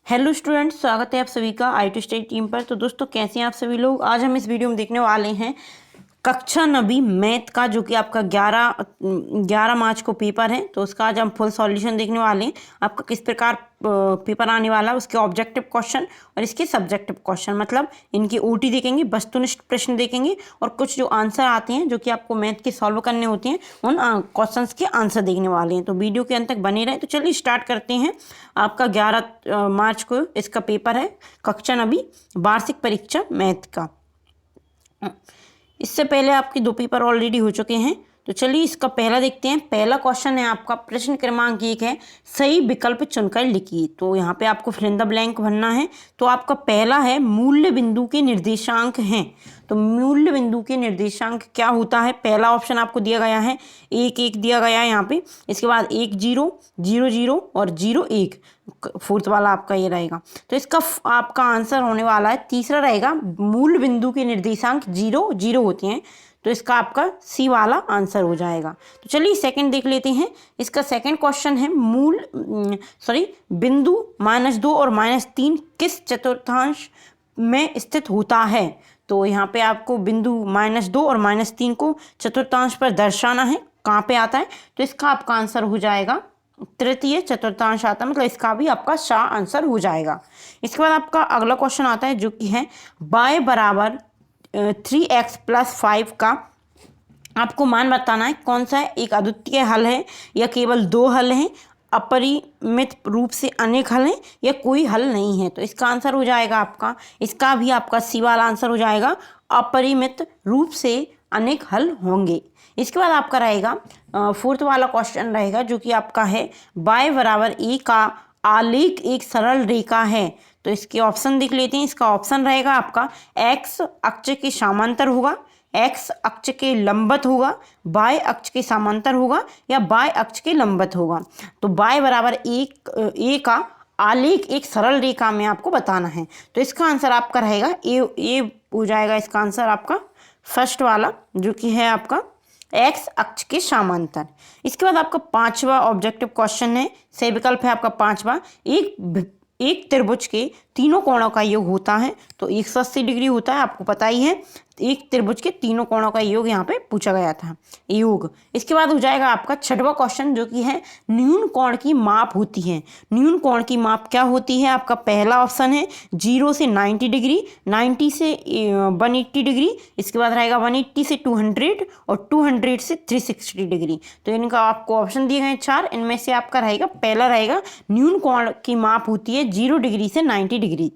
Hello students, स्वागत है आप सभी का आई स्टडी टीम पर। तो दोस्तों, कैसे हैं आप सभी लोग। आज हम इस वीडियो में देखने वाले हैं कक्षा 9वीं मैथ का, जो कि आपका 11 मार्च को पेपर है। तो उसका आज हम फुल सॉल्यूशन देखने वाले हैं। आपका किस प्रकार पेपर आने वाला है, उसके ऑब्जेक्टिव क्वेश्चन और इसके सब्जेक्टिव क्वेश्चन, मतलब इनकी ओटी देखेंगे, वस्तुनिष्ठ प्रश्न देखेंगे और कुछ जो आंसर आते हैं जो कि आपको मैथ के सॉल्व करने होते हैं, उन क्वेश्चंस के आंसर देखने वाले हैं। तो वीडियो के अंत तक बने रहे। तो चलिए स्टार्ट करते हैं। आपका 11 मार्च को इसका पेपर है, कक्षा 9वीं वार्षिक परीक्षा मैथ का। इससे पहले आपके 2 पेपर ऑलरेडी हो चुके हैं। तो चलिए इसका पहला देखते हैं। पहला क्वेश्चन है आपका, प्रश्न क्रमांक 1 है, सही विकल्प चुनकर लिखिए। तो यहाँ पे आपको फिल इन द ब्लैंक भरना है। तो आपका पहला है, मूल्य बिंदु के निर्देशांक हैं। तो मूल्य बिंदु के निर्देशांक क्या होता है। पहला ऑप्शन आपको दिया गया है 1 1 दिया गया है यहाँ पे। इसके बाद 1 0 0 0 और 0 1, फोर्थ वाला आपका ये रहेगा। तो इसका आपका आंसर होने वाला है, तीसरा रहेगा, मूल बिंदु के निर्देशांक 0 0 होते हैं। तो इसका आपका सी वाला आंसर हो जाएगा। तो चलिए सेकंड देख लेते हैं। इसका सेकंड क्वेश्चन है, बिंदु -2 और -3 किस चतुर्थांश में स्थित होता है। तो यहाँ पे आपको बिंदु -2 और -3 को चतुर्थांश पर दर्शाना है। कहाँ पे आता है, तो इसका आपका आंसर हो जाएगा तृतीय चतुर्थांश आता है, मतलब इसका भी आपका सा आंसर हो जाएगा। इसके बाद आपका अगला क्वेश्चन आता है, जो कि है y बराबर 3x + 5 का आपको मान बताना है। कौन सा है, एक अद्वितीय हल है या केवल 2 हल हैं, अपरिमित रूप से अनेक हल हैं या कोई हल नहीं है। तो इसका आंसर हो जाएगा आपका, इसका भी आपका सी वाला आंसर हो जाएगा, अपरिमित रूप से अनेक हल होंगे। इसके बाद आपका रहेगा फोर्थ वाला क्वेश्चन रहेगा, जो कि आपका है y बराबर a का आलेख एक सरल रेखा है। तो इसके ऑप्शन देख लेते हैं। इसका ऑप्शन रहेगा आपका x अक्ष के समांतर होगा, x अक्ष के लंबवत होगा, y अक्ष के समांतर होगा या y अक्ष के लंबवत होगा। तो y बराबर a का आलेख एक सरल रेखा में आपको बताना है। तो इसका आंसर आपका रहेगा ए हो जाएगा। इसका आंसर आपका फर्स्ट वाला, जो कि है आपका एक्स अक्ष के समांतर। इसके बाद आपका 5वां ऑब्जेक्टिव क्वेश्चन है, सही विकल्प है आपका 5वां, एक त्रिभुज के तीनों कोणों का योग होता है। तो 180 डिग्री होता है, आपको पता ही है। एक त्रिभुज के तीनों कोणों का योग यहाँ पे पूछा गया था, योग। इसके बाद हो जाएगा आपका 6वां क्वेश्चन, जो कि है न्यून कोण की माप होती है। न्यून कोण की माप क्या होती है। आपका पहला ऑप्शन है 0 से 90 डिग्री, 90 से 180 डिग्री, इसके बाद रहेगा 180 से 200 और 200 से 360 डिग्री। तो इनका आपको ऑप्शन दिए गए 4, इनमें से आपका रहेगा पहला रहेगा, न्यून कोण की माप होती है 0 डिग्री से 90 डिग्री।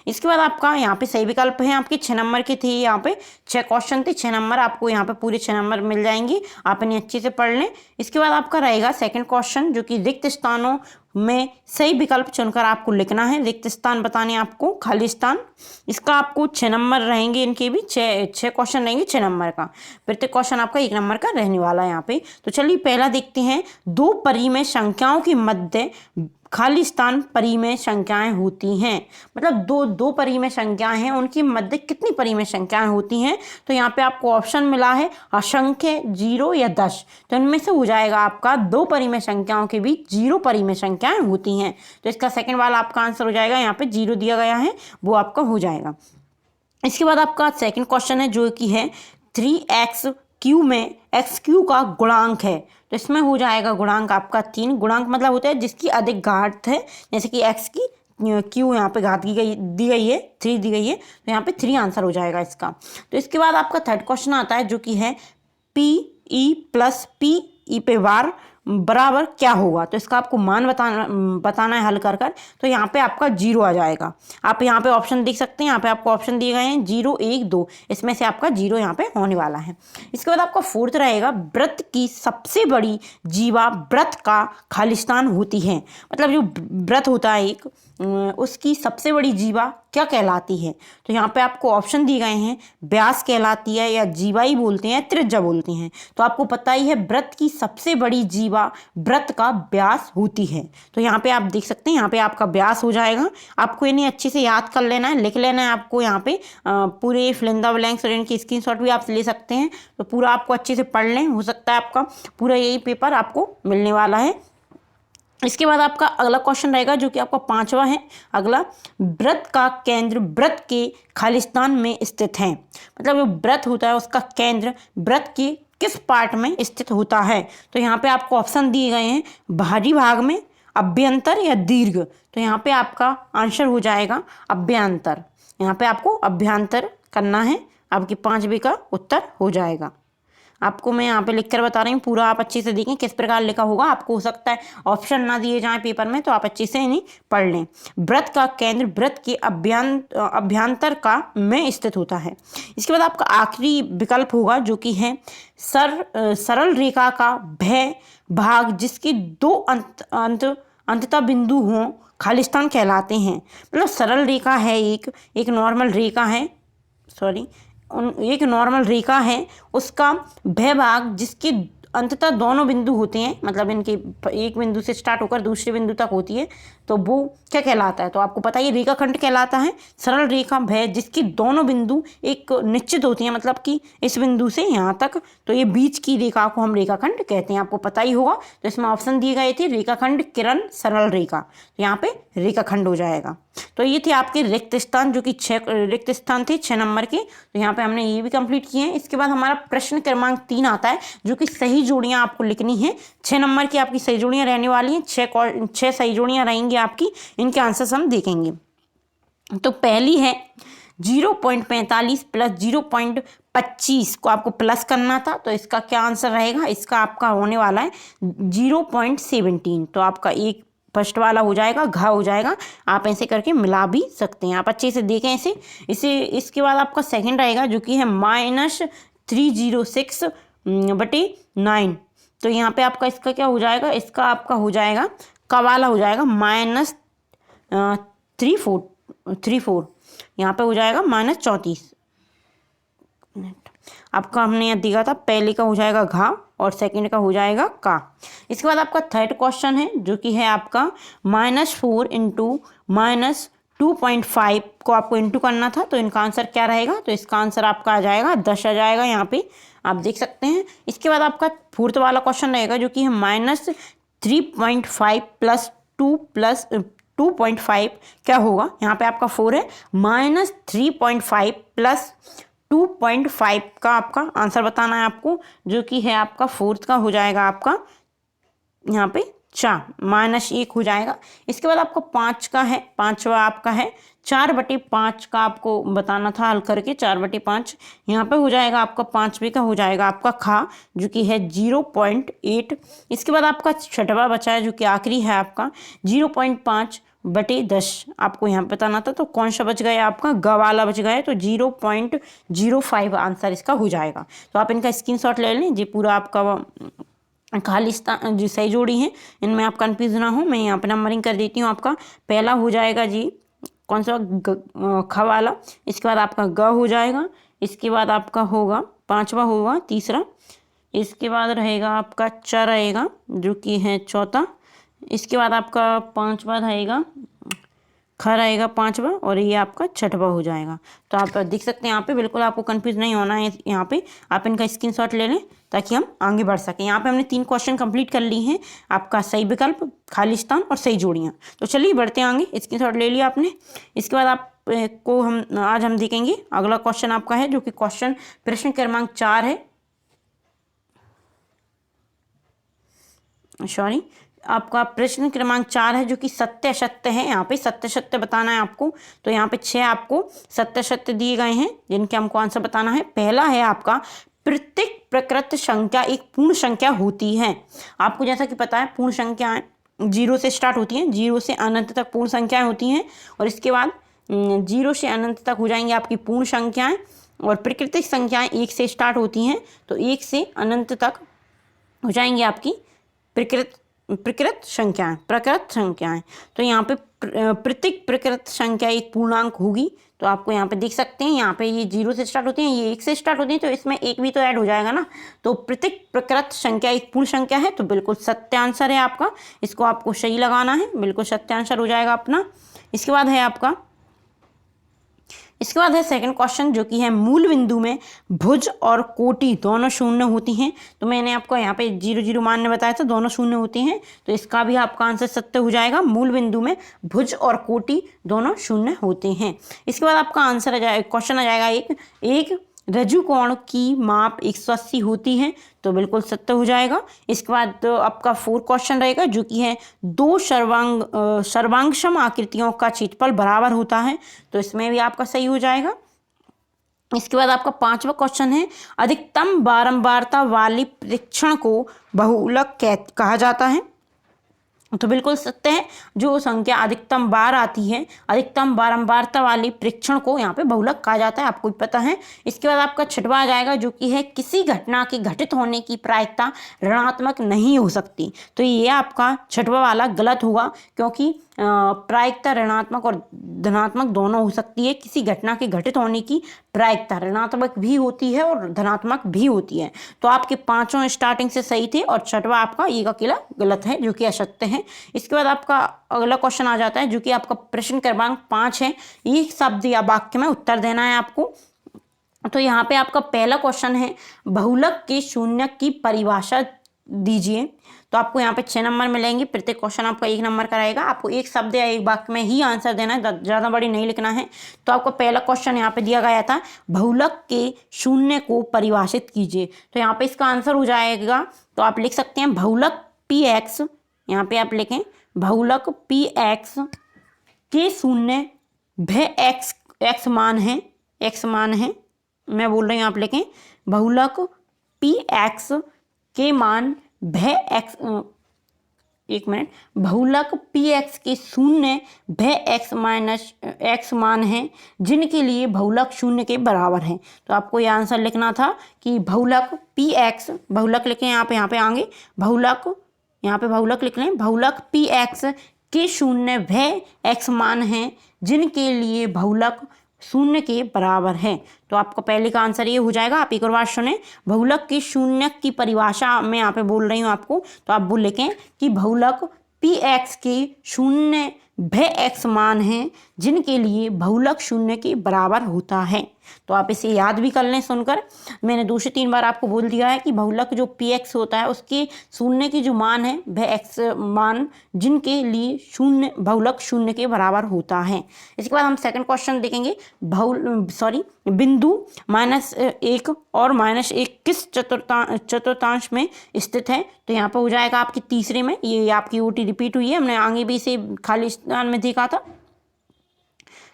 इसके बाद आपका यहाँ पे सही विकल्प है आपके 6 नंबर के थे। यहाँ पे 6 क्वेश्चन थे, 6 नंबर आपको यहाँ पे पूरे 6 नंबर मिल जाएंगे, आप इन्हें अच्छे से पढ़ लें। इसके बाद आपका रहेगा सेकंड क्वेश्चन, जो कि रिक्त स्थानों में सही विकल्प चुनकर आपको लिखना है। रिक्त स्थान बताने आपको, खाली स्थान। इसका आपको 6 नंबर रहेंगे, इनके भी 6 क्वेश्चन रहेंगे 6 नंबर का। प्रत्येक क्वेश्चन आपका 1 नंबर का रहने वाला है यहाँ पे। तो चलिए पहला देखते हैं, 2 परिमेय संख्याओं के मध्य खाली स्थान परिमेय संख्याएं होती हैं। मतलब दो परिमेय संख्याएं हैं, उनके मध्य कितनी परिमेय संख्याएं होती हैं। तो यहाँ पे आपको ऑप्शन मिला है असंख्य, 0 या 10। तो इनमें से हो जाएगा आपका 2 परिमेय संख्याओं के बीच 0 परिमेय संख्याएं होती हैं। तो इसका सेकंड वाला आपका आंसर हो जाएगा, यहाँ पे 0 दिया गया है, वो आपका हो जाएगा। इसके बाद आपका सेकंड क्वेश्चन है, जो कि है 3x³ में x³ का गुणांक है। तो इसमें हो जाएगा गुणांक आपका 3। गुणांक मतलब होता है जिसकी अधिक घात है, जैसे कि x की क्यू यहाँ पे घात दी गई है 3 दी गई है, तो यहाँ पे 3 आंसर हो जाएगा इसका। तो इसके बाद आपका थर्ड क्वेश्चन आता है, जो कि है PE + PE बराबर क्या होगा। तो इसका आपको मान बताना है हल कर। तो यहाँ पे आपका 0 आ जाएगा। आप यहाँ पे ऑप्शन देख सकते हैं, यहाँ पे आपको ऑप्शन दिए गए हैं 0 1 2, इसमें से आपका 0 यहाँ पे होने वाला है। इसके बाद आपका फोर्थ रहेगा, वृत्त की सबसे बड़ी जीवा वृत्त का खालिस्तान होती है। मतलब जो वृत्त होता है एक, उसकी सबसे बड़ी जीवा क्या कहलाती है। तो यहाँ पे आपको ऑप्शन दिए गए हैं, व्यास कहलाती है या जीवाई बोलते हैं, त्रिज्या बोलते हैं। तो आपको पता ही है, वृत्त की सबसे बड़ी जीवा वृत्त का व्यास होती है। तो यहाँ पे आप देख सकते हैं, यहाँ पे आपका व्यास हो जाएगा। आपको इन्हें अच्छे से याद कर लेना है, लिख लेना है आपको। यहाँ पे पूरे फिल इन द ब्लैंक्स और इनकी स्क्रीनशॉट भी आप ले सकते हैं। तो पूरा आपको अच्छे से पढ़ लें, हो सकता है आपका पूरा यही पेपर आपको मिलने वाला है। इसके बाद आपका अगला क्वेश्चन रहेगा जो कि आपका 5वां है अगला, वृत्त का केंद्र वृत्त के खालिस्तान में स्थित है। मतलब जो वृत्त होता है उसका केंद्र वृत्त के किस पार्ट में स्थित होता है। तो यहाँ पे आपको ऑप्शन दिए गए हैं, बाहरी भाग में, अभ्यंतर या दीर्घ। तो यहाँ पे आपका आंसर हो जाएगा अभ्यंतर। यहाँ पे आपको अभ्यंतर करना है, आपकी 5 का उत्तर हो जाएगा। आपको मैं यहाँ पे लिखकर बता रही हूँ, पूरा आप अच्छे से देखें किस प्रकार लिखा होगा। आपको हो सकता है ऑप्शन ना दिए जाएं पेपर में, तो आप अच्छे से इन्हें पढ़ लें। वृत्त का केंद्र वृत्त के अभ्यंतर का में स्थित होता है। इसके बाद आपका आखिरी विकल्प होगा जो कि है सरल रेखा का भय भाग जिसके 2 अंततः बिंदु हों खालिस्तान कहलाते हैं। मतलब सरल रेखा है, एक नॉर्मल रेखा है, एक नॉर्मल रेखा है, उसका भय भाग जिसके अंततः दोनों बिंदु होते हैं, मतलब इनके एक बिंदु से स्टार्ट होकर दूसरे बिंदु तक होती है, तो वो क्या कहलाता है। तो आपको पता है ये रेखाखंड कहलाता है। सरल रेखा भय जिसकी दोनों बिंदु एक निश्चित होती हैं, मतलब कि इस बिंदु से यहाँ तक, तो ये बीच की रेखा को हम रेखाखंड कहते हैं। आपको पता ही होगा। तो इसमें ऑप्शन दिए गए थे रेखाखंड, किरण, सरल रेखा। तो यहाँ पे रेखाखंड हो जाएगा। तो ये थे आपके रिक्त स्थान, जो कि 6 रिक्त स्थान थे 6 नंबर के। तो यहाँ पे हमने ये भी कंप्लीट किए हैं। इसके बाद हमारा प्रश्न क्रमांक 3 आता है जो कि सही जोड़ियाँ आपको लिखनी है। 6 नंबर की आपकी सही जोड़ियाँ रहने वाली हैं। 6 सही जोड़ियाँ रहेंगी आपकी। इनके आंसर्स हम देखेंगे। तो पहली है 0.45 प्लस 0.25 को आपको प्लस करना था, तो इसका क्या आंसर रहेगा। इसका आपका होने वाला है 0.17। तो आपका एक फर्स्ट वाला हो जाएगा, घा हो जाएगा। आप ऐसे करके मिला भी सकते हैं, आप अच्छे से देखें इसे। इसके बाद आपका सेकंड रहेगा जो कि है -306/9। तो यहाँ पे आपका इसका क्या हो जाएगा, इसका आपका हो जाएगा का वाला हो जाएगा -34। यहाँ पे हो जाएगा -34। आपका हमने यहाँ दिखा था, पहले का हो जाएगा घा और सेकंड का हो जाएगा का। इसके बाद आपका थर्ड क्वेश्चन है जो कि है आपका -4 × -2.5 को आपको इंटू करना था। तो इनका आंसर क्या रहेगा। तो इसका आंसर आपका आ जाएगा 10 आ जाएगा, यहाँ पे आप देख सकते हैं। इसके बाद आपका फोर्थ वाला क्वेश्चन रहेगा जो कि है -3.5 प्लस 2.5 क्या होगा। यहाँ पे आपका 4 है, -3.5 प्लस 2.5 का आपका आंसर बताना है आपको, जो कि है आपका फोर्थ का हो जाएगा आपका यहाँ पे 4 -1 हो जाएगा। इसके बाद आपको 5 का है, 5वां आपका है 4/5 का आपको बताना था हल करके। 4/5 यहाँ पे हो जाएगा आपका 5वें का हो जाएगा आपका खा, जो कि है 0.8। इसके बाद आपका 6वां बचा है जो कि आखिरी है आपका 0.5/10 आपको यहाँ बताना था। तो कौन सा बच गया आपका, ग वाला बच गया है। तो 0.05 आंसर इसका हो जाएगा। तो आप इनका स्क्रीनशॉट ले लें। जी पूरा आपका खालिस्तान जी सही जोड़ी हैं, इनमें आप कंफ्यूज ना हो। मैं यहाँ पे नंबरिंग कर देती हूँ। आपका पहला हो जाएगा जी कौन सा, ख वाला। इसके बाद आपका ग हो जाएगा। इसके बाद आपका होगा 5वां होगा तीसरा। इसके बाद रहेगा आपका च रहेगा जो कि है 4था। इसके बाद आपका 5वां रहेगा ख रहेगा 5वां, और ये आपका 6वां हो जाएगा। तो आप देख सकते हैं यहाँ पे बिल्कुल आपको कंफ्यूज नहीं होना है। यहाँ पे आप इनका स्क्रीनशॉट ले लें ताकि हम आगे बढ़ सकें। यहाँ पे हमने 3 क्वेश्चन कंप्लीट कर लिए हैं, आपका सही विकल्प, खालिस्तान और सही जोड़ियाँ। तो चलिए बढ़ते हैं आगे। स्क्रीनशॉट ले लिया आपने। इसके बाद आप को आज हम देखेंगे अगला क्वेश्चन आपका है जो कि प्रश्न क्रमांक 4 है। आपका प्रश्न क्रमांक 4 है जो कि सत्य असत्य है। यहाँ पे सत्य सत्य बताना है आपको। तो यहाँ पे 6 आपको सत्य सत्य दिए गए हैं जिनके हमको आंसर बताना है। पहला है आपका प्रत्येक प्रकृत संख्या एक पूर्ण संख्या होती है। आपको जैसा कि पता है पूर्ण संख्याएं 0 से स्टार्ट होती हैं, 0 से अनंत तक पूर्ण संख्याएं होती हैं, और इसके बाद 0 से अनंत तक हो जाएंगी आपकी पूर्ण संख्याएं। और प्राकृतिक संख्याएं 1 से स्टार्ट होती हैं, तो 1 से अनंत तक हो जाएंगी आपकी प्रकृत संख्याएं। तो यहाँ पे प्रत्येक प्रकृत संख्या एक पूर्णांक होगी। तो आपको यहाँ पे देख सकते हैं, यहाँ पे ये 0 से स्टार्ट होती हैं, ये 1 से स्टार्ट होती हैं, तो इसमें 1 भी तो ऐड हो जाएगा ना। तो प्रत्येक प्रकृत संख्या एक पूर्ण संख्या है। तो बिल्कुल सत्य आंसर है आपका, इसको आपको सही लगाना है, बिल्कुल सत्य आंसर हो जाएगा अपना। इसके बाद है आपका इसके बाद है सेकंड क्वेश्चन जो कि है मूल बिंदु में भुज और कोटि दोनों शून्य होती हैं। तो मैंने आपको यहाँ पे 0 0 मानने बताया था, दोनों शून्य होती हैं, तो इसका भी आपका आंसर सत्य हो जाएगा। मूल बिंदु में भुज और कोटि दोनों शून्य होते हैं। इसके बाद आपका आंसर आ जाएगा, क्वेश्चन आ जाएगा एक रज्जु कोण की माप 180 होती है, तो बिल्कुल सत्य हो जाएगा। इसके बाद तो आपका 4 क्वेश्चन रहेगा जो कि है दो सर्वांगसम आकृतियों का क्षेत्रफल बराबर होता है, तो इसमें भी आपका सही हो जाएगा। इसके बाद आपका 5वां क्वेश्चन है अधिकतम बारंबारता वाली परीक्षण को बहुलक कहा जाता है, तो बिल्कुल सत्य है। जो संख्या अधिकतम बार आती है, अधिकतम बारंबारता वाली परीक्षण को यहाँ पे बहुलक कहा जाता है, आपको भी पता है। इसके बाद आपका 6वां आ जाएगा जो कि है किसी घटना के घटित होने की प्रायिकता ऋणात्मक नहीं हो सकती, तो ये आपका 6वां वाला गलत होगा, क्योंकि प्रायिकता ऋणात्मक और धनात्मक दोनों हो सकती है। किसी घटना के घटित होने की प्रायिकता ऋणात्मक भी होती है और धनात्मक भी होती है। तो आपके 5 स्टार्टिंग से सही थे और 6वां आपका एक अकेला गलत है जो कि असत्य है। इसके बाद आपका अगला क्वेश्चन आ जाता है जो कि आपका प्रश्न क्रमांक 5 है। एक शब्द या वाक्य में उत्तर देना है आपको। तो यहाँ पे आपका पहला क्वेश्चन है बहुलक के शून्य की परिभाषा दीजिए। तो आपको यहाँ पे 6 नंबर मिलेंगे, प्रत्येक क्वेश्चन आपका 1 नंबर का रहेगा। आपको एक शब्द या एक वाक्य में ही आंसर देना है, ज़्यादा बड़ी नहीं लिखना है। तो आपको पहला क्वेश्चन यहाँ पे दिया गया था बहुलक के शून्य को परिभाषित कीजिए, तो यहाँ पे इसका आंसर हो जाएगा, तो आप लिख सकते हैं बहुलक Px, यहाँ पे आप लिखें बहुलक Px के शून्य भय x मान है, मैं बोल रही हूँ, आप लिखें बहुलक Px के मान भय x, एक मिनट, बहुलक Px के शून्य भय x मान है जिनके लिए बहुलक शून्य के बराबर है। तो आपको ये आंसर लिखना था कि बहुलक Px, बहुलक लिखें यहाँ पे आगे बहुलक, यहाँ पे बहुलक लिख लें, बहुलक Px के शून्य भय x मान है जिनके लिए बहुलक शून्य के बराबर है। तो आपका पहले का आंसर ये हो जाएगा। आप एक और बार सुने, बहुलक की शून्य की परिभाषा मैं यहाँ पे बोल रही हूँ आपको, तो आप बोल लिखें कि बहुलक Px के शून्य भय x मान है जिनके लिए बहुलक शून्य के बराबर होता है। तो आप इसे याद भी कर लें सुनकर। मैंने 2 से 3 बार आपको बोल दिया है कि बहुलक जो Px होता है उसके शून्य की जो मान है वह x मान जिनके लिए शून्य बहुलक शून्य के बराबर होता है। इसके बाद हम सेकंड क्वेश्चन देखेंगे। बिंदु -1 और -1 किस चतुर्थांश में स्थित है, तो यहाँ पर हो जाएगा आपके तीसरे में। ये आपकी ओटी रिपीट हुई है, हमने आगे भी इसे खालिस्तान में देखा था,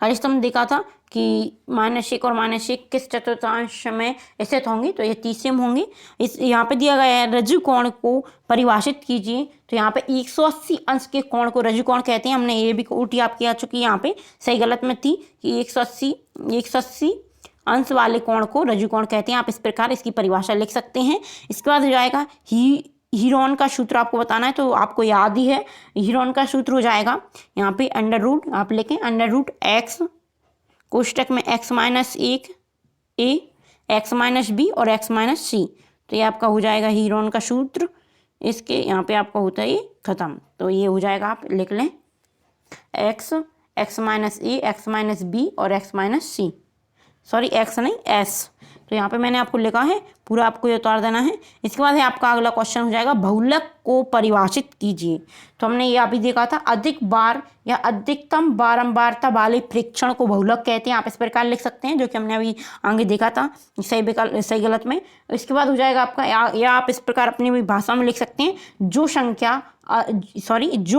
खालिस्तान में देखा था कि -1 और -1 किस चतुर्थांश में स्थित होंगे, तो ये तीसरे में होंगे। इस यहाँ पे दिया गया है रज्जु कोण को परिभाषित कीजिए, तो यहाँ पे 180 अंश के कोण को रज्जु कोण कहते हैं। हमने ये भी ओटी आपकी आ चुकी है, यहाँ पे सही गलत में थी कि 180 अंश वाले कोण को रज्जु कोण कहते हैं। आप इस प्रकार इसकी परिभाषा लिख सकते हैं। इसके बाद हो जाएगा हीरोन का सूत्र आपको बताना है, तो आपको याद ही है। हीरोन का सूत्र हो जाएगा यहाँ पे अंडर रूट, आप लिखें अंडर रूट x कोष्टक में x-1 a x-b और x-c, तो ये आपका हो जाएगा हीरोन का सूत्र। इसके यहाँ पे आपका होता है ये खत्म, तो ये हो जाएगा, आप लिख लें x, x-a x-b और x-c, सॉरी x नहीं s, तो यहाँ पे मैंने आपको लिखा है, पूरा आपको ये उतार देना है। इसके बाद है आपका अगला क्वेश्चन हो जाएगा बहुलक को परिभाषित कीजिए। तो हमने ये अभी देखा था अधिक बार या अधिकतम बारंबारता वाले परीक्षण को बहुलक कहते हैं। आप इस प्रकार लिख सकते हैं, जो कि हमने अभी आगे देखा था सही गलत में। इसके बाद हो जाएगा आपका या आप इस प्रकार अपनी भी भाषा में लिख सकते हैं, जो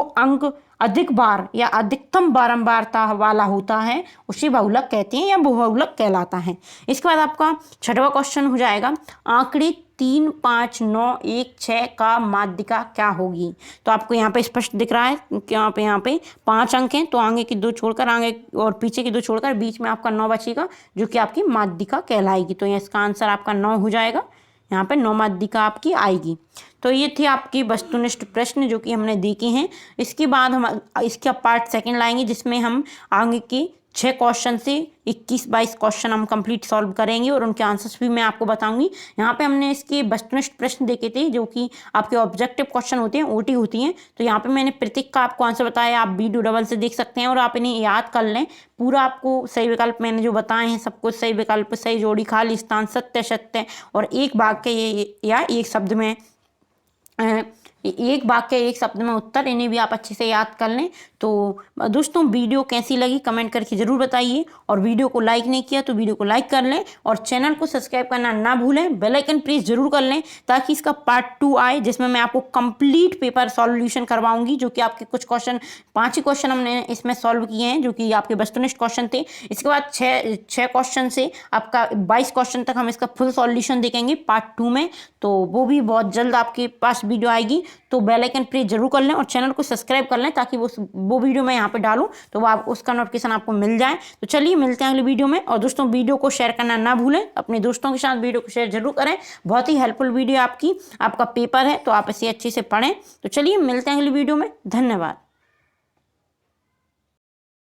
अंक अधिक बार या अधिकतम बारंबारता वाला होता है उसे बहुलक कहते हैं या बहुलक कहलाता है। इसके बाद आपका 6वां क्वेश्चन हो जाएगा आंकड़े 3, 5, 9, 1, 6 का माध्यिका क्या होगी। तो आपको यहाँ पे स्पष्ट दिख रहा है कि यहाँ पे 5 अंक हैं, तो आगे की 2 छोड़कर, आगे और पीछे की 2 छोड़कर बीच में आपका 9 बचेगा, जो कि आपकी माध्यिका कहलाएगी। तो इसका आंसर आपका 9 हो जाएगा, यहाँ पे 9 माध्यिका आपकी आएगी। तो ये थे आपकी वस्तुनिष्ठ प्रश्न जो कि हमने देखे हैं। इसके बाद हम इसका पार्ट 2 लाएंगे, जिसमें हम आगे के 6 क्वेश्चन से 21-22 क्वेश्चन हम कंप्लीट सॉल्व करेंगे और उनके आंसर्स भी मैं आपको बताऊंगी। यहाँ पे हमने इसके वस्तुनिष्ठ प्रश्न देखे थे जो कि आपके ऑब्जेक्टिव क्वेश्चन होते हैं, ओटी होती हैं। तो यहाँ पे मैंने प्रत्येक का आपको आंसर बताया, आप वीडियो डबल से देख सकते हैं और आप इन्हें याद कर लें। पूरा आपको सही विकल्प मैंने जो बताए हैं सब कुछ सही विकल्प, सही जोड़ी, खाली स्थान, सत्य सत्य और एक वाक्य या एक शब्द में एक वाक्य एक शब्द में उत्तर, इन्हें भी आप अच्छे से याद कर लें। तो दोस्तों वीडियो कैसी लगी कमेंट करके ज़रूर बताइए और वीडियो को लाइक नहीं किया तो वीडियो को लाइक कर लें और चैनल को सब्सक्राइब करना ना भूलें, बेल आइकन प्रेस जरूर कर लें ताकि इसका पार्ट 2 आए जिसमें मैं आपको कंप्लीट पेपर सॉल्यूशन करवाऊंगी। जो कि आपके कुछ क्वेश्चन 5 ही क्वेश्चन हमने इसमें सॉल्व किए हैं जो कि आपके वस्तुनिष्ठ क्वेश्चन थे। इसके बाद 6 क्वेश्चन से आपका 22 क्वेश्चन तक हम इसका फुल सॉल्यूशन देखेंगे पार्ट 2 में। तो वो भी बहुत जल्द आपके पास वीडियो आएगी। तो बेल आइकन प्रेस जरूर कर लें और चैनल को सब्सक्राइब कर लें ताकि वो वीडियो मैं यहाँ पे डालूं तो वो आप उसका नोटिफिकेशन आपको मिल जाए। तो चलिए मिलते हैं अगली वीडियो में और दोस्तों वीडियो को शेयर करना ना भूलें, अपने दोस्तों के साथ वीडियो को शेयर जरूर करें। बहुत ही हेल्पफुल वीडियो आपका पेपर है तो आप इसे अच्छे से पढ़ें। तो चलिए मिलते हैं अगली वीडियो में, धन्यवाद।